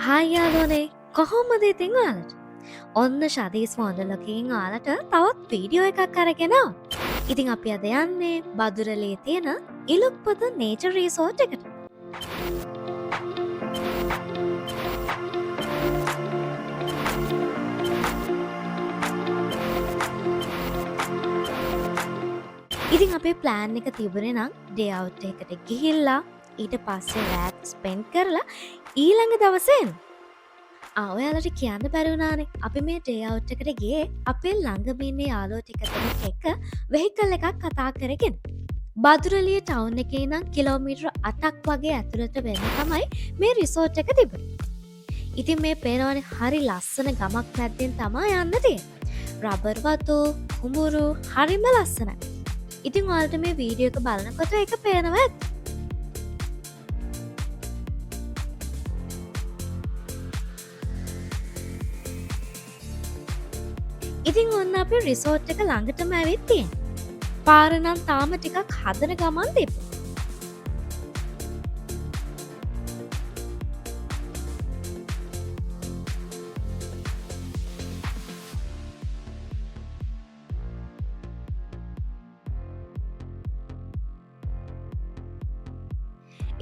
Hi යාළුවනේ කොහොමද ඉතින් ඔයාලට? ඔන්න ශදීස් මොන්ඩලකින් ඔයාලට තවත් වීඩියෝ එකක් අරගෙන ආවා. ඉතින් අපි අද යන්නේ බදුරලේ තියෙන ඉලුක්පත නේචර් රිසෝට් එකට. ඉතින් අපේ ප්ලෑන් එක තිබුණේ නම් ඩේ අවුට් එකකට ගිහිල්ලා ඊට පස්සේ රෑත් ස්පෙන්ඩ් කරලා ඊළඟ දවසේ එන්න. ඔයාලට කියන්න බැරිවුණානේ අපි මේ ඩේ අවුට් එකට ගියේ අපේ ළඟම ඉන්න යාළුවෝ ටික දෙනෙක් එක්ක වෙහිකල් එකක් කතා කරගෙන. බදුරලිය ටවුන් එකේ ඉඳන් කිලෝමීටර් 8ක් වගේ ඇතුළට වෙන්න තමයි මේ රිසෝට් එක තිබුණේ. ඉතින් මේ පේනවනේ හරි ලස්සන ගමක් මැද්දෙන් තමයි යන්න තියෙන්නේ. රබර් වතු, කුඹුරු හරිම ලස්සනයි. ඉතින් ඔයාලට මේ වීඩියෝ එක බලනකොට ඒක පේනවා ඇති. ඉතින් ඔන්න අපි රිසෝට් එක ළඟටම ඇවිත් තියෙන්නේ. පාර නම් තාම ටිකක් හදන ගමන් තිබ්බා.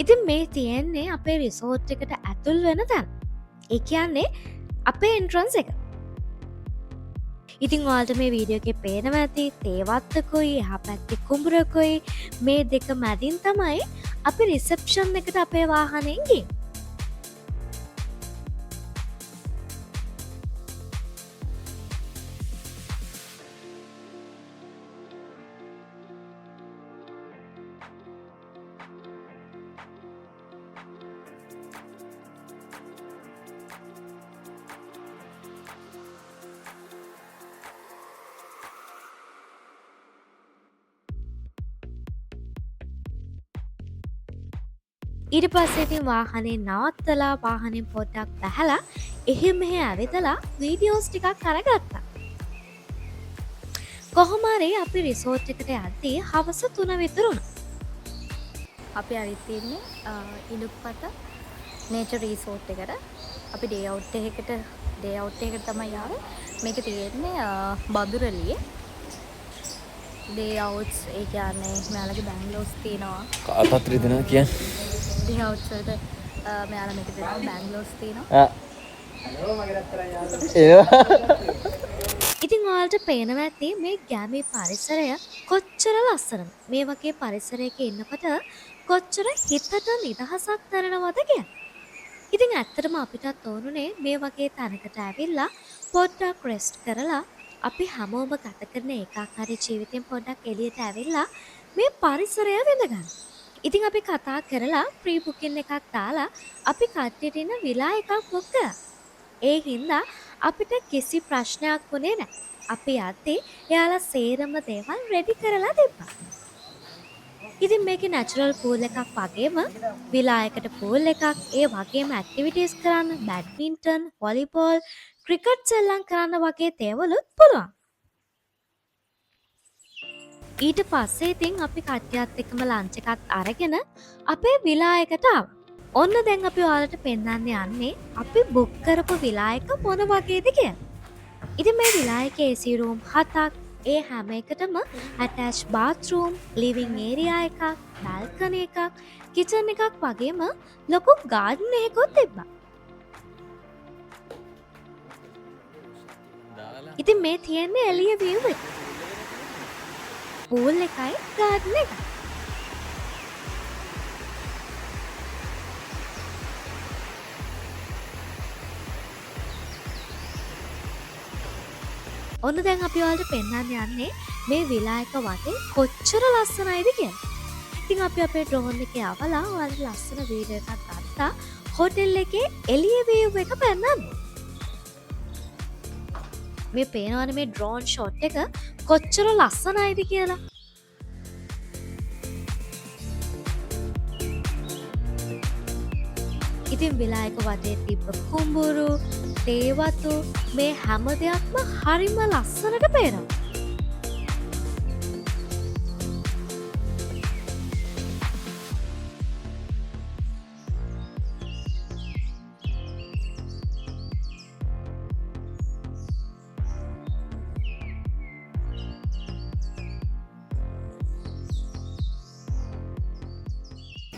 ඉතින් මේ තියෙන්නේ අපේ රිසෝට් එකට ඇතුල් වෙන තැන. ඒ කියන්නේ අපේ එන්ට්‍රන්ස් එක. ඉතින් ඔයාලට මේ වීඩියෝ එකේ පේනවා ඇති තේවත්තකුයි එහා පැත්තේ කුඹුරකුයි මේ දෙක මැදින් තමයි අපි රිසෙප්ෂන් එකට අපේ වාහනයෙන් ගියේ. ඊට පස්සේ ඉතින් වාහනේ නවත්තලා වාහනෙන් පොඩ්ඩක් බැහැලා එහෙ මෙහෙ ඇවිදලා වීඩියෝස් ටිකක් අරගත්තා. කොහොම හරි අපි රිසෝට් එකට යද්දී හවස 3 විතර වුණා. අපි ඇවිත් ඉන්නේ ඉලුක්පත නේචර් රිසෝට් එකට. අපි ඩේ අවුට් එකකට තමයි ආවේ. මේක තියෙන්නේ බදුරලියේ. ඩේ අවුට්ස් ඒ කියන්නේ මෙයාලගේ බැංගලෝස් තියෙනවා. කාපත්‍රි දෙනවා කියන්නේ. ඩේ අවුට්ස් වලට මෙයාලා මේක දෙනවා බැංගලෝස් තියෙනවා. ඉතින් ඔයාලට පේනවා ඇති මේ ගැමි පරිසරය කොච්චර ලස්සනද. මේ වගේ පරිසරයක ඉන්නකොට කොච්චර හිතට නිදහසක් දැනෙනවද කියලා. ඉතින් ඇත්තටම අපිටත් ඕනුනේ මේ වගේ තැනකට ඇවිල්ලා පොඩ්ඩක් රෙස්ට් කරලා අපි හැමෝම ගත කරන ඒකාකාරී ජීවිතෙන් පොඩ්ඩක් එළියට ඇවිල්ලා මේ පරිසරය විඳගන්න. ඉතින් අපි කතා කරලා ප්‍රී බුකින් එකක් දාලා අපි කට්ටියට ඉන්න විලා එකක් බුක් කරා. ඒ හින්දා අපිට කිසි ප්‍රශ්නයක් වුණේ නැහැ. අපි යද්දී එයාලා සේරම දේවල් රෙඩි කරලා තිබ්බා. ඉතින් මේකේ නැචරල් පූල් එකක් වගේම විලා එකට පූල් එකක්, ඒ වගේම ඇක්ටිවිටීස් කරන්න බැඩ්මින්ටන්, වොලිබෝල්, ක්‍රිකට් සෙල්ලම් කරන්න වගේ දේවලුත් පුළුවන්. ඊට පස්සේ ඉතින් අපි කට්ටියත් එක්කම ලන්ච් එකත් අරගෙන අපේ විලා එකට ආවා. ඔන්න දැන් අපි ඔයාලට පෙන්වන්න යන්නේ අපි බුක් කරපු විලා එක මොන වගේද කියලා. ඉතින් මේ විලා එකේ AC room 7ක්, ඒ හැම එකටම attached bathroom, living area එකක්, balcony එකක්, kitchen එකක් වගේම ලොකු garden එකකුත් තිබ්බා. ඉතින් මේ තියෙන්නේ එළිය view එක. pool එකයි garden එකයි. ඔන්න දැන් අපි ඔයාලට පෙන්වන්න යන්නේ මේ විලා එක වටේ කොච්චර ලස්සනයිද කියලා. ඉතින් අපි අපේ ඩ්‍රෝන් එකේ අවලා ඔයාලට ලස්සන වීඩියෝ එකක් ගත්තා හෝටල් එකේ එළිය view එක පෙන්වන්න. මේ පේනවනේ මේ ඩ්‍රෝන් ෂොට් එක කොච්චර ලස්සනයිද කියලා. ඉතින් විලා එක වටේ තිබ්බ කුඹුරු, තේවතු මේ හැම දෙයක්ම හරිම ලස්සනට පේනවා.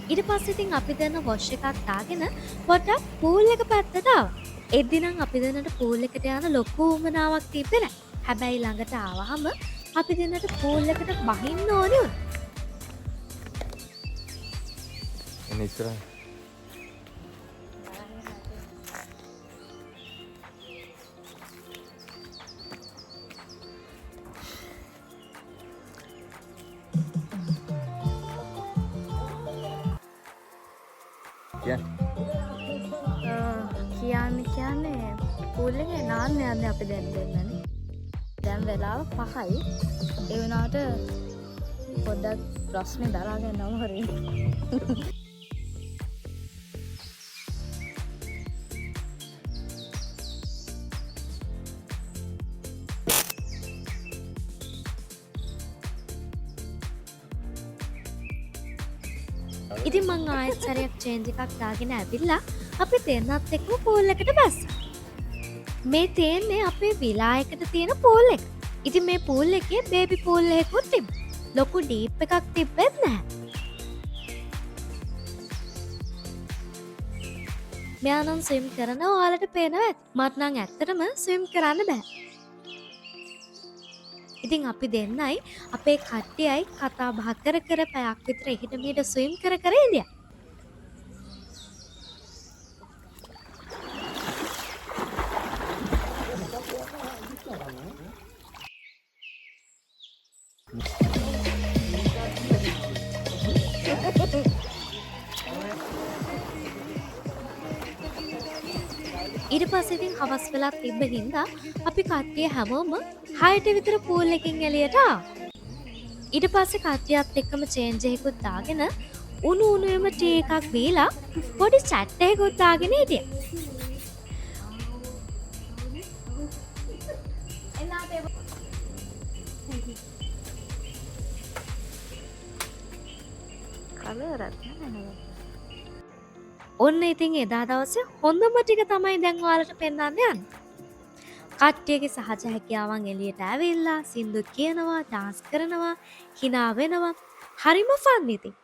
ඊට පස්සේ ඉතින් අපි දෙන්න වොෂ් එකක් දාගෙන පොඩ්ඩක් පූල් එක පැත්තට ආවා. එද්දි නම් අපි දෙන්නට පූල් එකට යන ලොකු උවමනාවක් තිබ්බේ නැහැ. හැබැයි ළඟට ආවහම අපි දෙන්නට පූල් එකට බහින්න ඕනේ වුණා. එන්න ඉස්සරහ. කියන්නේ පූල් එකේ නාන්න යන්නේ අපි දෙන්නනේ. දැන් වෙලාව 5යි. ඒ වුණාට පොඩ්ඩක් ප්‍රශ්නේ දරාගෙන යනවා හරි. ඉතින් මං ආයෙත් සැරයක් චේන්ජ් එකක් දාගෙන ඇවිල්ලා අපි දෙන්නත් එක්කම පූල් එකට බැස්සා. මේ තියෙන්නේ අපේ විලා එකට තියෙන පූල් එක. ඉතින් මේ පූල් එකේ බේබි පූල් එකකුත් තිබ්බා. ලොකු ඩීප් එකක් තිබ්බෙත් නැහැ. මෙයා නම් ස්විම් කරනවා ඔයාලට පේනවා ඇති. මට නම් ඇත්තටම ස්විම් කරන්න බෑ. ඉතින් අපි දෙන්නයි අපේ කට්ටියයි කතා බහ කර කර පැයක් විතර එහිට මෙහෙට ස්විම් කර කර ඉඳියා. ඊට පස්සේ ඉතින් හවස් වෙලා තිබ්බ හින්දා අපි කට්ටිය හැමෝම 6ට විතර පූල් එකකින් එළියට ආවා. ඊට පස්සේ කට්ටියත් එක්කම චේන්ජ් එකකුත් දාගෙන උණු උණුවේම ටී එකක් බීලා පොඩි චැට් එකකුත් දාගෙන හිටියා. ඔන්න ඉතින් එදා දවසේ හොඳම ටික තමයි දැන් ඔයාලට පෙන්වන්න යන්නේ. කට්ටියගේ සහජ හැකියාවන් එළියට ඇවිල්ලා සින්දු කියනවා, ඩාන්ස් කරනවා, hina වෙනවා. හරිම ෆන් ඉතින්.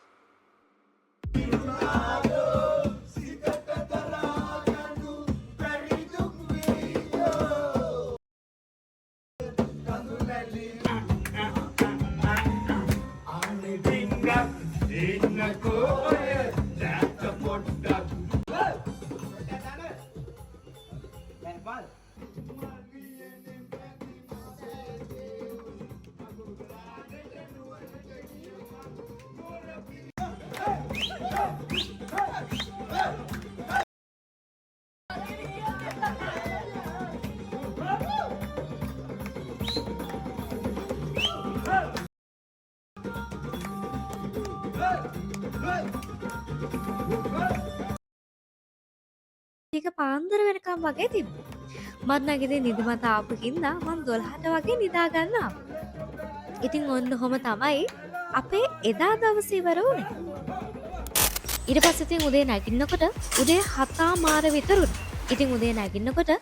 ටික පාන්දර වෙනකම් වගේ තිබ්බා. මට නැගිටින්න නිදිමත ආපු හින්දා මම 12ට වගේ නිදා ගන්න ආවා. ඉතින් ඔන්න ඔහොම තමයි අපේ එදා දවස ඉවර වුණේ. ඊට පස්සේ ඉතින් උදේ නැගිටිනකොට උදේ 7:00 විතර වුණා. ඉතින් උදේ නැගිටිනකොට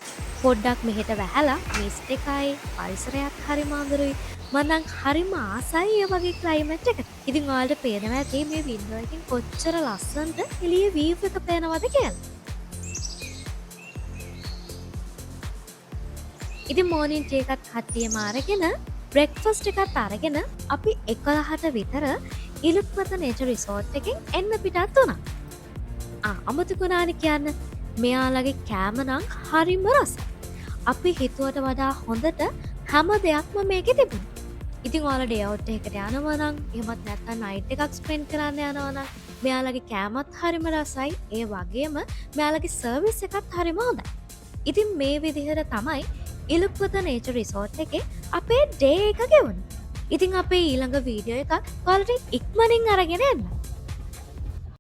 පොඩ්ඩක් මෙහෙට වැහැලා මිස්ට් එකයි පරිසරයත් හරිම අඳුරුයි. මම නම් හරිම ආසයි ඒ වගේ ක්ලයිමේට් එකට. ඉතින් ඔයාලට පේනවා ඇති මේ වින්ඩෝ එකෙන් කොච්චර ලස්සනට එළියේ වීව් එක පේනවද කියලා. ඉතින් මෝර්නින් ටී එකත් කට්ටියම අරගෙන බ්‍රෙක්ෆාස්ට් එකත් අරගෙන අපි 11ට විතර ඉලුප්පත නේචර් රිසෝට් එකෙන් එන්න පිටත් වුණා. අමතකුණානේ කියන්න මෙයාලගේ කෑම නම් හරිම රසයි. අපි හිතුවට වඩා හොඳට හැම දෙයක්ම මේකේ තිබුණා. ඉතින් ඔයාලා ඩේ අවුට් එකකට යනවා නම් එහෙමත් නැත්නම් නයිට් එකක් ස්පෙන්ඩ් කරන්න යනවා නම් මෙයාලගේ කෑමත් හරිම රසයි. ඒ වගේම මෙයාලගේ සර්විස් එකත් හරිම හොඳයි. ඉතින් මේ විදිහට තමයි ඉලුප්පත නේචර් රිසෝට් එකේ අපේ ඩේ එක ගෙවුණේ. ඉතින් අපේ ඊළඟ වීඩියෝ එක ඔයාලට ඉක්මනින් අරගෙන එන්න.